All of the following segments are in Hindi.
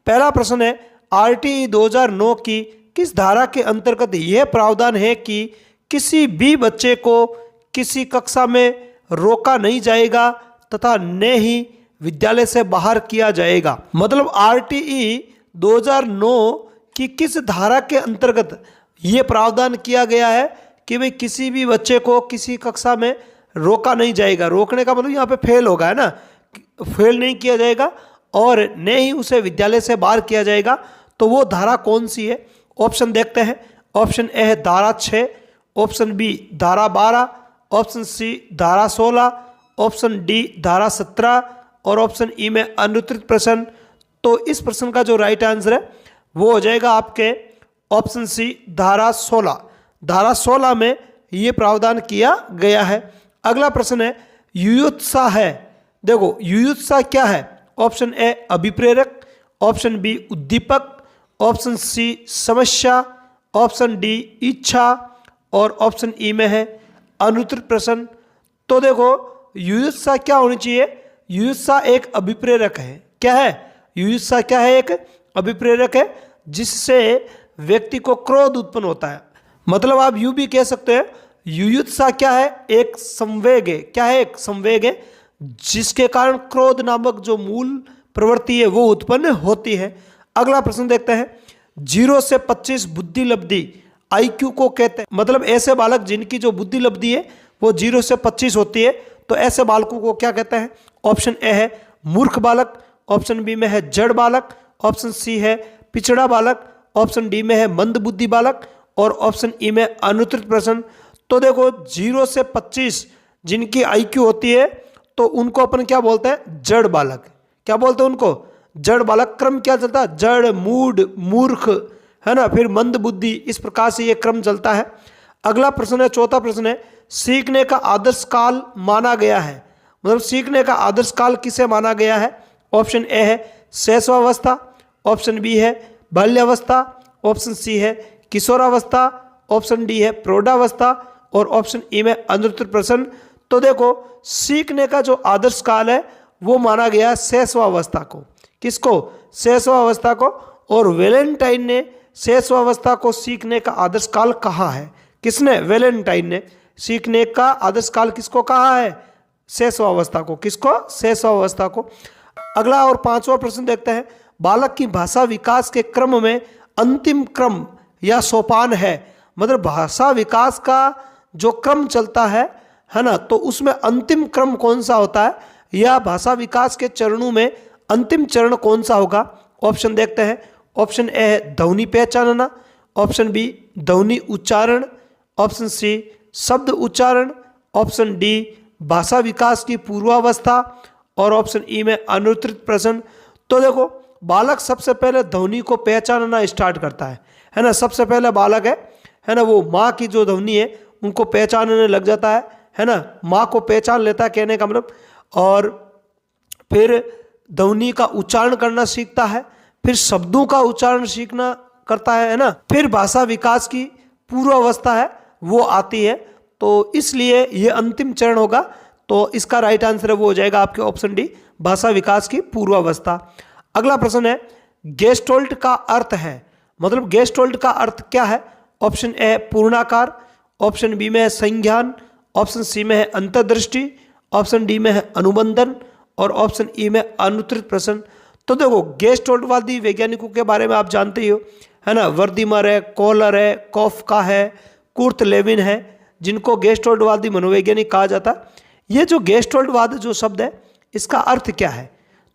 पहला प्रश्न है, आरटीई 2009 की किस धारा के अंतर्गत यह प्रावधान है कि किसी भी बच्चे को किसी कक्षा में रोका नहीं जाएगा तथा न ही विद्यालय से बाहर किया जाएगा। मतलब आरटीई 2009 की किस धारा के अंतर्गत ये प्रावधान किया गया है कि भाई किसी भी बच्चे को किसी कक्षा में रोका नहीं जाएगा। रोकने का मतलब यहाँ पे फेल होगा, है ना, फेल नहीं किया जाएगा और न ही उसे विद्यालय से बाहर किया जाएगा। तो वो धारा कौन सी है? ऑप्शन देखते हैं। ऑप्शन ए है धारा 6, ऑप्शन बी धारा 12, ऑप्शन सी धारा 16, ऑप्शन डी धारा 17 और ऑप्शन ई में अनुत्तरित प्रश्न। तो इस प्रश्न का जो राइट आंसर है वो हो जाएगा आपके ऑप्शन सी धारा 16। धारा 16 में ये प्रावधान किया गया है। अगला प्रश्न है, युयुत्सा है। देखो युयुत्सा क्या है? ऑप्शन ए अभिप्रेरक, ऑप्शन बी उद्दीपक, ऑप्शन सी समस्या, ऑप्शन डी इच्छा और ऑप्शन ई में है अनुत्तरित प्रश्न। तो देखो युयुत्सा क्या होनी चाहिए? युयुत्सा एक अभिप्रेरक है। क्या है? युयुत्सा क्या है? एक अभिप्रेरक है जिससे व्यक्ति को क्रोध उत्पन्न होता है। मतलब आप यूं भी कह सकते हैं युयुत्सा क्या है? एक संवेग है। क्या है? एक संवेग है जिसके कारण क्रोध नामक जो मूल प्रवृत्ति है वो उत्पन्न होती है। अगला प्रश्न देखते हैं, 0 से 25 बुद्धि लब्धि आईक्यू को कहते हैं। मतलब ऐसे बालक जिनकी जो बुद्धि लब्धि है वो 0 से 25 होती है, तो ऐसे बालकों को क्या कहते हैं? ऑप्शन ए है मूर्ख बालक, ऑप्शन बी में है जड़ बालक, ऑप्शन सी है पिछड़ा बालक, ऑप्शन डी में है मंद बुद्धि बालक और ऑप्शन ई में अनुत्तरित प्रश्न। तो देखो 0 से 25 जिनकी आईक्यू होती है तो उनको अपन क्या बोलते हैं? जड़ बालक। क्या बोलते हैं उनको? जड़ बालक। क्रम क्या चलता है? जड़, मूड, मूर्ख, है ना, फिर मंद बुद्धि, इस प्रकार से ये क्रम चलता है। अगला प्रश्न है, चौथा प्रश्न है, सीखने का आदर्श काल माना गया है। मतलब सीखने का आदर्श काल किसे माना गया है? ऑप्शन ए है शैशवावस्था, ऑप्शन बी है बाल्यावस्था, ऑप्शन सी है किशोरावस्था, ऑप्शन डी है प्रौढ़ावस्था और ऑप्शन ई में अनुत्तरित प्रश्न। तो देखो सीखने का जो आदर्श काल है वो माना गया शैशवावस्था को। किसको? शैशवावस्था को। और वैलेंटाइन ने शैशवावस्था को सीखने का आदर्श काल कहा है। किसने? वैलेंटाइन ने। सीखने का आदर्श काल किसको कहा है? शैशवावस्था को। किसको? शैशवावस्था को। अगला और पांचवा प्रश्न देखते हैं, बालक की भाषा विकास के क्रम में अंतिम क्रम या सोपान है। मतलब भाषा विकास का जो क्रम चलता है ना, तो उसमें अंतिम क्रम कौन सा होता है या भाषा विकास के चरणों में अंतिम चरण कौन सा होगा? ऑप्शन देखते हैं। ऑप्शन ए है ध्वनि पहचानना, ऑप्शन बी ध्वनि उच्चारण, ऑप्शन सी शब्द उच्चारण, ऑप्शन डी भाषा विकास की पूर्वावस्था और ऑप्शन ई में अनुत्तरित प्रश्न। तो देखो बालक सबसे पहले ध्वनि को पहचानना स्टार्ट करता है ना। सबसे पहले बालक है ना, वो माँ की जो ध्वनि है उनको पहचानने लग जाता है ना, माँ को पहचान लेता है कहने का मतलब। और फिर ध्वनि का उच्चारण करना सीखता है, फिर शब्दों का उच्चारण सीखना करता है ना, फिर भाषा विकास की पूर्वावस्था है वो आती है। तो इसलिए ये अंतिम चरण होगा। तो इसका राइट आंसर है वो हो जाएगा आपके ऑप्शन डी, भाषा विकास की पूर्वावस्था। अगला प्रश्न है, गेस्टोल्ट का अर्थ है। मतलब गेस्टोल्ट का अर्थ क्या है? ऑप्शन ए पूर्णाकार, ऑप्शन बी में है संज्ञान, ऑप्शन सी में है अंतर्दृष्टि, ऑप्शन डी में है अनुबंधन और ऑप्शन ई में अनुत्तरित प्रश्न। तो देखो गेस्टोल्टवादी वैज्ञानिकों के बारे में आप जानते ही हो, है ना। वर्दीमर है, कोहलर है, कॉफका है, कुर्ट लेविन है, जिनको गेस्टोल्टवादी मनोवैज्ञानिक कहा जाता है। ये जो गेस्टोल्टवाद जो शब्द है इसका अर्थ क्या है?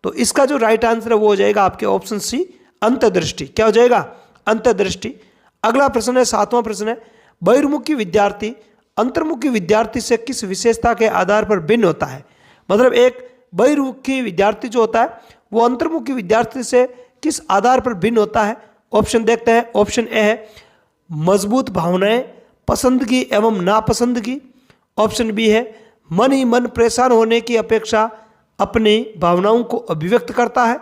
तो इसका जो राइट आंसर है वो हो जाएगा आपके ऑप्शन सी अंतर्दृष्टि। क्या हो जाएगा? अंतर्दृष्टि। अगला प्रश्न है, सातवां प्रश्न है, बहिर्मुखी विद्यार्थी अंतर्मुखी विद्यार्थी से किस विशेषता के आधार पर भिन्न होता है? मतलब एक बहिर्मुखी विद्यार्थी जो होता है वो अंतर्मुखी विद्यार्थी से किस आधार पर भिन्न होता है? ऑप्शन देखते हैं। ऑप्शन ए है मजबूत भावनाएं, पसंदगी एवं नापसंदगी, ऑप्शन बी है मन ही मन परेशान होने की अपेक्षा अपनी भावनाओं को अभिव्यक्त करता है,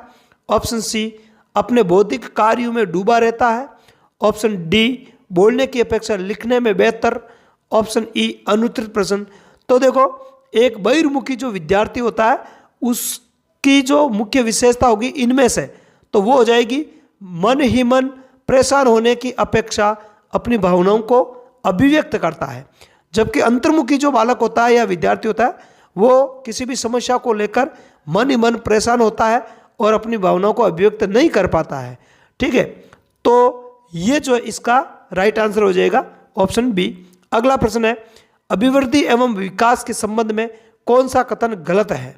ऑप्शन सी अपने बौद्धिक कार्यों में डूबा रहता है, ऑप्शन डी बोलने की अपेक्षा लिखने में बेहतर, ऑप्शन ई अनुत्तरित प्रश्न। तो देखो एक बहिर्मुखी जो विद्यार्थी होता है उसकी जो मुख्य विशेषता होगी इनमें से, तो वो हो जाएगी मन ही मन परेशान होने की अपेक्षा अपनी भावनाओं को अभिव्यक्त करता है। जबकि अंतर्मुखी जो बालक होता है या विद्यार्थी होता है वो किसी भी समस्या को लेकर मन ही मन परेशान होता है और अपनी भावनाओं को अभिव्यक्त नहीं कर पाता है। ठीक है, तो ये जो इसका राइट आंसर हो जाएगा ऑप्शन बी। अगला प्रश्न है, अभिवृद्धि एवं विकास के संबंध में कौन सा कथन गलत है?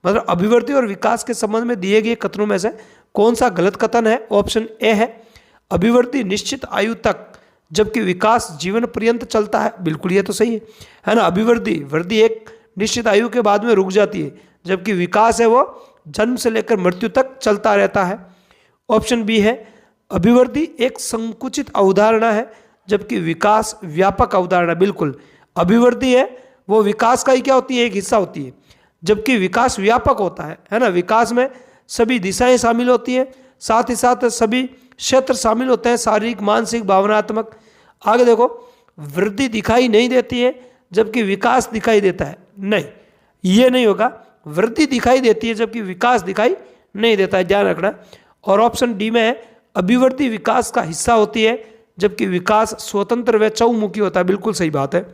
मतलब अभिवृद्धि और विकास के संबंध में दिए गए कथनों में से कौन सा गलत कथन है? ऑप्शन ए है, अभिवृद्धि निश्चित आयु तक जबकि विकास जीवन पर्यंत चलता है। बिल्कुल ये तो सही है ना। वृद्धि एक निश्चित आयु के बाद में रुक जाती है, जबकि विकास है वो जन्म से लेकर मृत्यु तक चलता रहता है। ऑप्शन बी है, अभिवृद्धि एक संकुचित अवधारणा है जबकि विकास व्यापक अवधारणा। बिल्कुल, अभिवृद्धि है वो विकास का ही क्या होती है? एक हिस्सा होती है, जबकि विकास व्यापक होता है ना। विकास में सभी दिशाएं शामिल होती हैं, साथ ही साथ सभी क्षेत्र शामिल होते हैं, शारीरिक, मानसिक, भावनात्मक। आगे देखो, वृद्धि दिखाई नहीं देती है जबकि विकास दिखाई देता है। नहीं, ये नहीं होगा, वृद्धि दिखाई देती है जबकि विकास दिखाई नहीं देता है, ध्यान रखना। और ऑप्शन डी में है, अभिवृद्धि विकास का हिस्सा होती है जबकि विकास स्वतंत्र व चहुमुखी होता है। बिल्कुल सही बात है,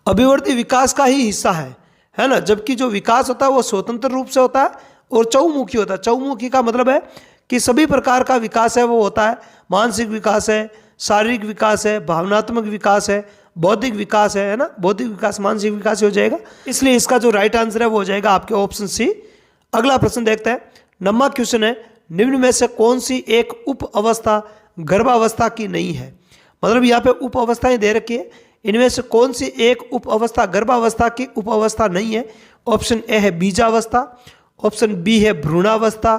अभिवृद्धि विकास का ही हिस्सा है ना। जबकि जो विकास होता है वो स्वतंत्र रूप से होता है और चहुमुखी होता है। चहुमुखी का मतलब है कि सभी प्रकार का विकास है वो होता है, मानसिक विकास है, शारीरिक विकास है, भावनात्मक विकास है, बौद्धिक विकास है ना। बौद्धिक विकास मानसिक विकास हो जाएगा, इसलिए इसका जो राइट आंसर है वो हो जाएगा आपके ऑप्शन सी। अगला प्रश्न देखते हैं, नंबर क्वेश्चन है, निम्न में से कौन सी एक उप अवस्था गर्भावस्था की नहीं है? मतलब यहाँ पे उप अवस्थाएं दे रखी है, इनमें से कौन सी एक उप अवस्था गर्भावस्था की उप अवस्था नहीं है? ऑप्शन ए है बीजावस्था, ऑप्शन बी है भ्रूणावस्था,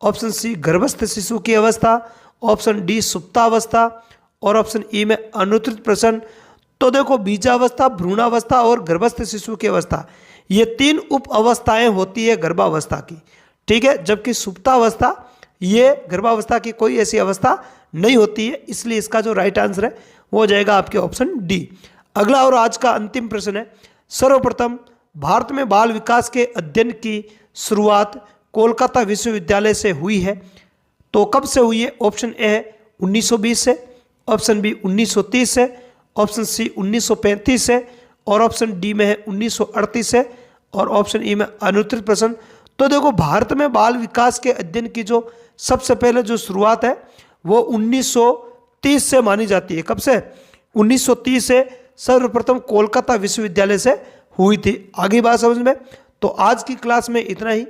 ऑप्शन सी गर्भस्थ शिशु की अवस्था, ऑप्शन डी सुप्तावस्था और ऑप्शन ई में अनुत्तरित प्रश्न। तो देखो, बीजावस्था, भ्रूणावस्था और गर्भस्थ शिशु की अवस्था, ये तीन उप अवस्थाएं होती है गर्भावस्था की। ठीक है, जबकि सुप्तावस्था ये गर्भावस्था की कोई ऐसी अवस्था नहीं होती है, इसलिए इसका जो राइट आंसर है वो हो जाएगा आपके ऑप्शन डी। अगला और आज का अंतिम प्रश्न है, सर्वप्रथम भारत में बाल विकास के अध्ययन की शुरुआत कोलकाता विश्वविद्यालय से हुई है, तो कब से हुई है? ऑप्शन ए है 1920 से, ऑप्शन बी 1930 से, ऑप्शन सी 1935 से और ऑप्शन डी में है 1938 से और ऑप्शन ई में अनुत्तरित प्रश्न। तो देखो, भारत में बाल विकास के अध्ययन की जो सबसे पहले जो शुरुआत है वो 1930 से मानी जाती है। कब से? 1930 से सर्वप्रथम कोलकाता विश्वविद्यालय से हुई थी। आगे बात समझ में? तो आज की क्लास में इतना ही।